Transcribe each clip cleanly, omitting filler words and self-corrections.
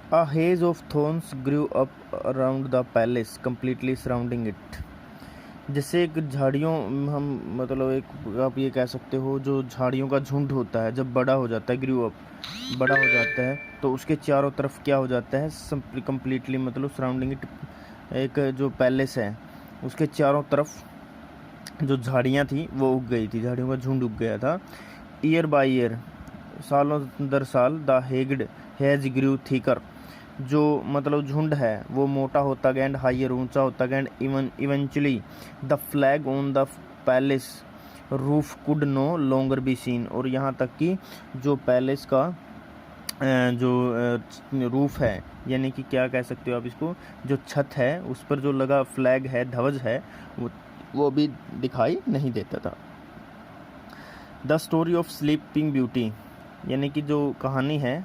A haze of thorns grew up around the palace, completely surrounding it. जैसे एक झाड़ियों हम मतलब एक आप ये कह सकते हो जो झाड़ियों का झुंड होता है जब बड़ा हो जाता है ग्रू अप बड़ा हो जाता है तो उसके चारों तरफ क्या हो जाता है कम्प्लीटली मतलब सराउंडिंग इट एक जो पैलेस है उसके चारों तरफ जो झाड़ियाँ थी वो उग गई थी, झाड़ियों का झुंड उग गया था। ईयर बाय ईयर सालों दर साल द हेग्ड हैज ग्रू थिकर, जो मतलब झुंड है वो मोटा होता गया एंड हाइयर ऊंचा होता गया and eventually the flag on the palace roof could no longer be seen, और यहाँ तक कि जो पैलेस का जो रूफ है यानी कि क्या कह सकते हो आप इसको, जो छत है उस पर जो लगा फ्लैग है ध्वज है वो भी दिखाई नहीं देता था। The story of Sleeping Beauty, यानी कि जो कहानी है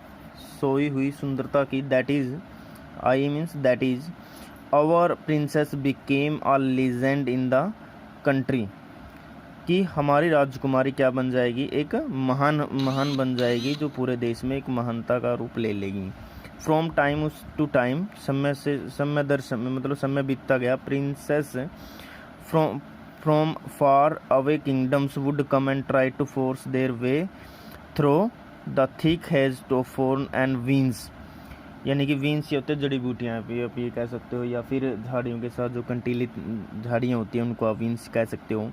सोई हुई सुंदरता की, that is I means that is our princess became a legend in the country, कि हमारी राजकुमारी क्या बन जाएगी, एक महान बन जाएगी जो पूरे देश में एक महानता का रूप ले लेगी। फ्रॉम टाइम टू टाइम, समय दर समय मतलब समय बीतता गया, princes from far away kingdoms would come and try to force their way through the thick hedge of thorn and vines, यानी कि वीन्स ये होते हैं जड़ी बूटियाँ आप ये कह सकते हो, या फिर झाड़ियों के साथ जो कंटीली झाड़ियाँ होती हैं उनको आप वीन्स कह सकते हो।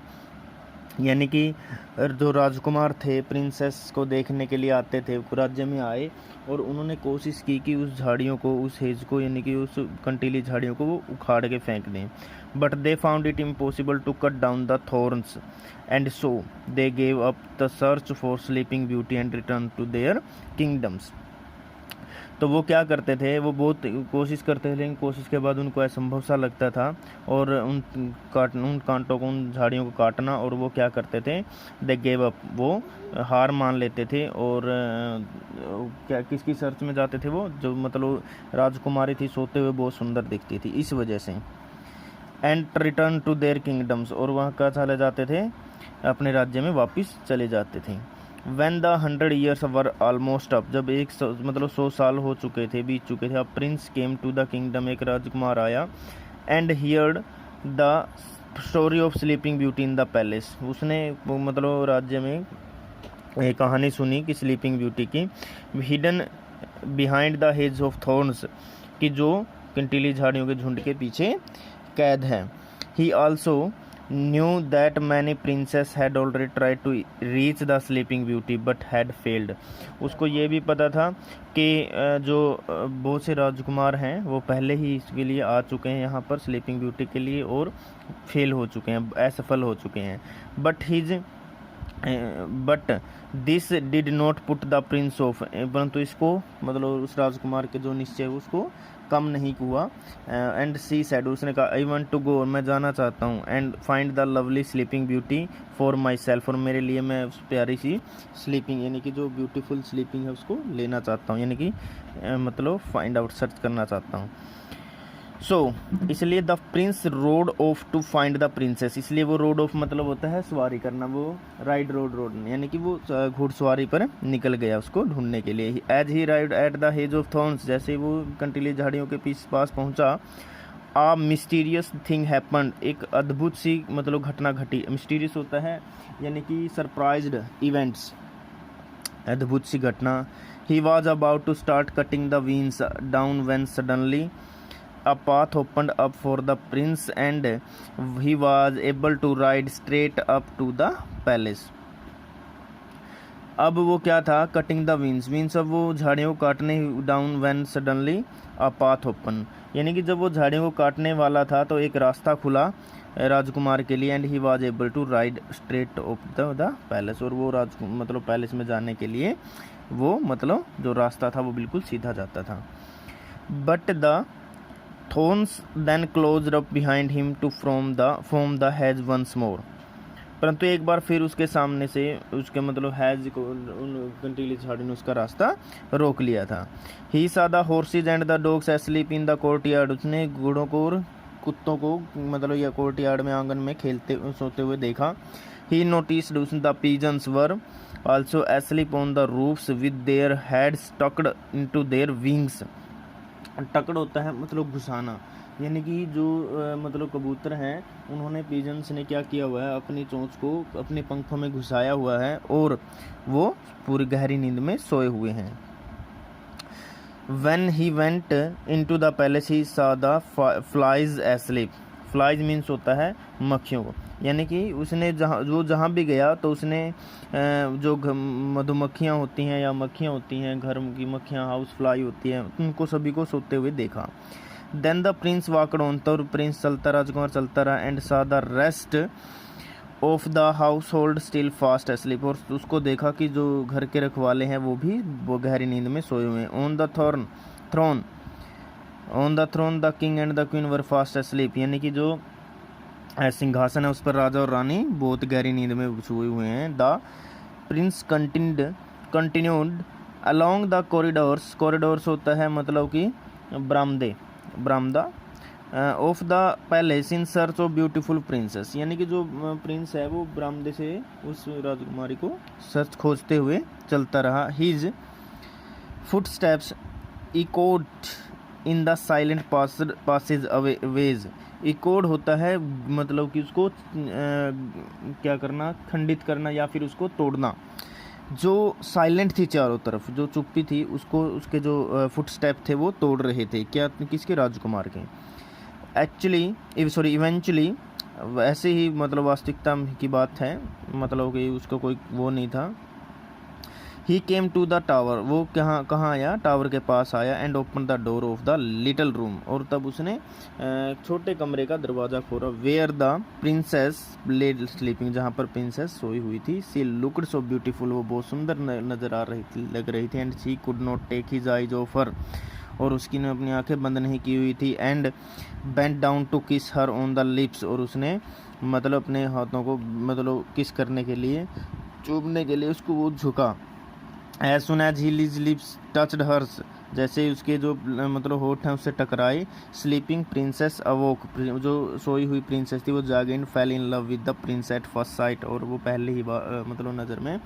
यानी कि जो राजकुमार थे प्रिंसेस को देखने के लिए आते थे राज्य में आए और उन्होंने कोशिश की कि उस झाड़ियों को उस हेज को यानी कि उस कंटीली झाड़ियों को वो उखाड़ के फेंक दें, but they found it impossible to cut down the thorns and so they gave up the search for Sleeping Beauty and return to their kingdoms. तो वो क्या करते थे, वो बहुत कोशिश करते थे लेकिन कोशिश के बाद उनको असंभव सा लगता था और उन कांटों को उन झाड़ियों को काटना, और वो क्या करते थे, दे गेव अप, वो हार मान लेते थे। और क्या किसकी सर्च में जाते थे वो, जो मतलब राजकुमारी थी सोते हुए बहुत सुंदर दिखती थी इस वजह से, and return to their kingdoms, और वहाँ का चले जाते थे अपने राज्य में वापस चले जाते थे। When the 100 years were almost up, जब मतलब 100 साल हो चुके थे बीत चुके थे, अब prince came to the kingdom, एक राजकुमार आया, and heard the story of Sleeping Beauty in the palace, उसने मतलब राज्य में एक कहानी सुनी कि स्लीपिंग ब्यूटी की, hidden behind the hedge of thorns, कि जो कंटीली झाड़ियों के झुंड के पीछे कैद है। ही also knew that many princess had already tried to reach the sleeping beauty but had failed, उसको ये भी पता था कि जो बहुत से राजकुमार हैं वो पहले ही इसके लिए आ चुके हैं यहाँ पर स्लीपिंग ब्यूटी के लिए और फेल हो चुके हैं, असफल हो चुके हैं। But this did not put the Prince of, परंतु इसको मतलब उस राजकुमार के जो निश्चय उसको कम नहीं हुआ। एंड सी सैड, उसने कहा आई वांट टू गो, मैं जाना चाहता हूँ, and find the lovely sleeping beauty for my self, और मेरे लिए मैं उस प्यारी सी स्लीपिंग यानी कि जो ब्यूटीफुल स्लीपिंग है उसको लेना चाहता हूँ, यानी कि मतलब फाइंड आउट सर्च करना चाहता हूँ। सो इसलिए the prince rode off to find the princess, इसलिए वो रोड ऑफ मतलब होता है सवारी करना, वो राइड रोड यानी कि वो घुड़सवारी पर निकल गया उसको ढूंढने के लिए। As he ride at the hedge of thorns, जैसे वो कंटीली झाड़ियों के पास पहुंचा, आ मिस्टीरियस थिंग हैपन्ड, एक अद्भुत सी मतलब घटना घटी। मिस्टीरियस होता है यानी कि सरप्राइज्ड इवेंट्स, अद्भुत सी घटना। He was about to start cutting the vines down when suddenly a path opened up for the prince and he was able to ride straight up to the palace। अब वो क्या था, cutting the वीन्स, अब वो झाड़ियों को काटने, down when suddenly a path open, यानी कि जब वो झाड़ियों को काटने वाला था तो एक रास्ता खुला राजकुमार के लिए, and he was able to ride straight of the palace, और वो मतलब पैलेस में जाने के लिए वो मतलब जो रास्ता था वो बिल्कुल सीधा जाता था। But the thorns then closed up behind him to form the hedge once more, परंतु एक बार फिर उसके सामने से उसके मतलब हैज को उन कंटीली झाड़ी ने उसका रास्ता रोक लिया था। ही सा the horses and the dogs asleep in the courtyard, उसने घोड़ों को और कुत्तों को मतलब या कोर्टयार्ड में आंगन में खेलते सोते हुए देखा। He noticed the pigeons were also asleep on the roofs with their heads tucked into their wings, tucked होता है मतलब घुसाना, यानी कि जो मतलब कबूतर हैं उन्होंने पिजन्स ने क्या किया हुआ है, अपनी चोंच को अपने पंखों में घुसाया हुआ है और वो पूरी गहरी नींद में सोए हुए हैं। When he went into the palace he saw the flies asleep. Flies means होता है मक्खियों को, यानी कि उसने जहाँ भी गया तो उसने जो मधुमक्खियाँ होती हैं या मक्खियाँ होती हैं, घर की मक्खियाँ, हाउस फ्लाई होती हैं, उनको सभी को सोते हुए देखा। Then the prince walked on, तो प्रिंस चलता, राजकुमार चलता रहा, and saw the rest of the household still fast asleep, और उसको देखा कि जो घर के रखवाले हैं वो गहरी नींद में सोए हुए हैं। On the throne the king and the queen were fast asleep, यानी कि जो सिंहासन है उस पर राजा और रानी बहुत गहरी नींद में सोए हुए हैं। The Prince continued along the corridors होता है मतलब कि बरामदा of the palace in search of beautiful princess, यानी कि जो प्रिंस है वो बरामदे से उस राजकुमारी को सर्च खोजते हुए चलता रहा। His footsteps echoed in the silent passageways, echoed होता है मतलब कि उसको क्या करना, खंडित करना या फिर उसको तोड़ना। जो साइलेंट थी चारों तरफ, जो चुप्पी थी, उसको उसके जो फुटस्टेप थे वो तोड़ रहे थे, क्या, किसके, राजकुमार के। इवेंचुअली ऐसे ही मतलब वास्तविकता की बात है, मतलब कि उसका कोई वो नहीं था। He came to the tower, वो कहाँ आया, टावर के पास आया। And open the door of the little room, और तब उसने छोटे कमरे का दरवाज़ा खोला। Where the princess laid sleeping, जहाँ पर प्रिंसेस सोई हुई थी। सी लुक्ड सो ब्यूटीफुल, वो बहुत सुंदर नज़र आ रही थी, लग रही थी। And she could not take his eyes off her, और उसकी ने अपनी आंखें बंद नहीं की हुई थी। एंड बेंट डाउन टू किस हर ऑन द लिप्स, और उसने मतलब अपने हाथों को मतलब किस करने के लिए, चूमने के लिए उसको वो झुका। As soon as his lips touched hers, जैसे उसके जो मतलब होठ हैं उससे टकराए। स्लीपिंग प्रिंसेस अवोक, जो सोई हुई प्रिंसेस थी वो जागे। And fail in love with the Prince at first sight, और वो पहले ही मतलब नज़र में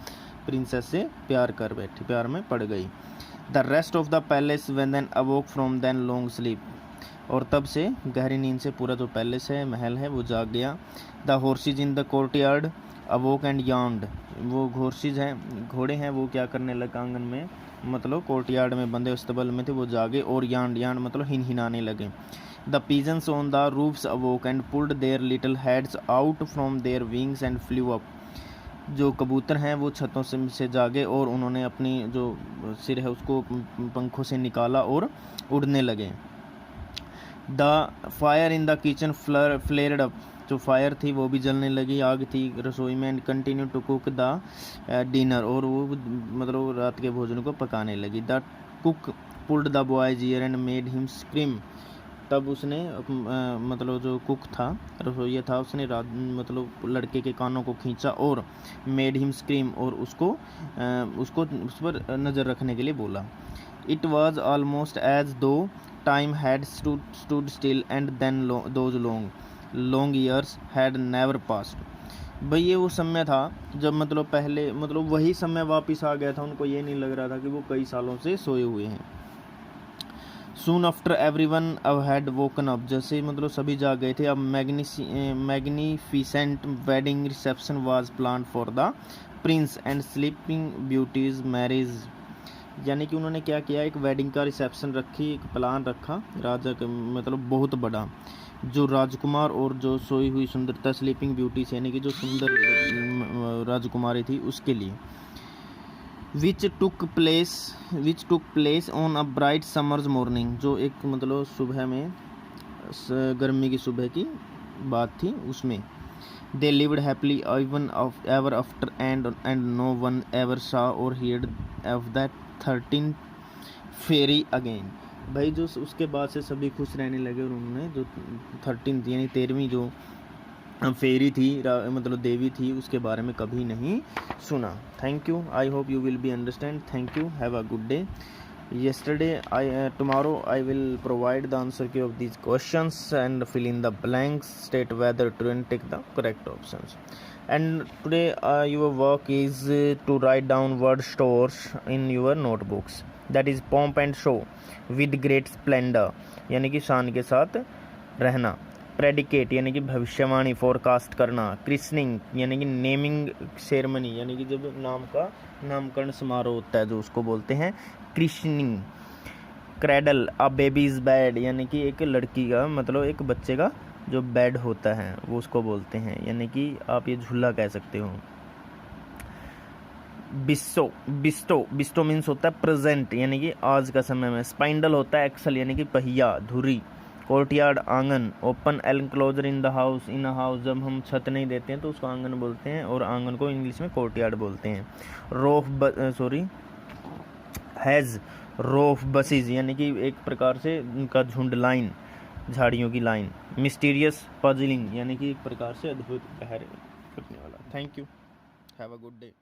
प्रिंसेस से प्यार में पड़ गई। The rest of the palace when then awoke from then long sleep, और तब से गहरी नींद से पूरा जो पैलेस है, महल है, वो जाग गया। The horse's in the courtyard अवोक and yard, वो हॉर्सेज हैं, घोड़े हैं, वो क्या करने लगे, आंगन में मतलब कोर्टयार्ड में बंधे अस्तबल में थे, वो जागे। और यार्ड मतलब हिनहिनाने लगे। The pigeons on the roofs awoke and pulled their little heads out from their wings and flew up, जो कबूतर हैं वो छतों से जागे और उन्होंने अपनी जो सिर है उसको पंखों से निकाला और उड़ने लगे। The fire in the kitchen flared up, जो फायर थी वो भी जलने लगी, आग थी रसोई में। And continue to cook the dinner, और वो मतलब रात के भोजन को पकाने लगी। The cook pulled the boy's ear and made him scream, तब उसने मतलब जो कुक था, रसोइया था, उसने मतलब लड़के के कानों को खींचा और मेड हिम स्क्रीम, और उसको उस पर नज़र रखने के लिए बोला। It was almost as though time had stood still and then those long years had never passed. भाई ये वो समय था जब मतलब पहले मतलब वही समय वापस आ गया था, उनको ये नहीं लग रहा था कि वो कई सालों से सोए हुए हैं। Soon after everyone had woken up, जैसे मतलब सभी जाग गए थे। अब magnificent wedding reception was planned for the prince and sleeping beauty's marriage, यानी कि उन्होंने क्या किया, एक वेडिंग का रिसेप्शन रखी, एक प्लान रखा राजा का मतलब बहुत बड़ा, जो राजकुमार और जो सोई हुई सुंदरता स्लीपिंग ब्यूटी यानी कि जो सुंदर राजकुमारी थी उसके लिए। Which took place on a bright summer's morning, जो एक मतलब सुबह में गर्मी की सुबह की बात थी उसमें। They lived happily ever after and no one ever saw or heard of that 13 fairy again. भाई जो उसके बाद से सभी खुश रहने लगे, और उन्होंने जो 13 यानी 13वीं जो फेरी थी मतलब देवी थी उसके बारे में कभी नहीं सुना। Thank you, I hope you will be understand. Thank you, have a good day. Tomorrow I will provide the answer key of these questions and fill in the blanks, state whether to take the correct options. And today your work is to write down word stores in your notebooks. That is pomp and show with great splendour, यानी कि शान के साथ रहना। Predicate यानी कि भविष्यवाणी, forecast करना। क्रिसनिंग यानी कि नेमिंग सेरेमनी, यानी कि जब नामकरण समारोह होता है जो उसको बोलते हैं क्रिशनिंग। क्रैडल अ बेबीज बेड, यानी कि एक लड़की का मतलब एक बच्चे का जो बेड होता है वो उसको बोलते हैं, यानी कि आप ये झूला कह सकते हो। बिस्टो मीन्स होता है प्रेजेंट, यानी कि आज का समय में। स्पाइंडल होता है एक्सल, यानी कि पहिया, धुरी। कोर्टयार्ड आंगन। Open enclosure in the house, in a house जब हम छत नहीं देते हैं तो उसको आंगन बोलते हैं, और आंगन को इंग्लिश में कोर्टयार्ड बोलते हैं। हैज रोफ बसेस, यानी कि एक प्रकार से उनका झुंड, लाइन, झाड़ियों की लाइन। मिस्टीरियस पजलिंग, यानी कि एक प्रकार से अद्भुत पहर करने वाला। Thank you, have a good day.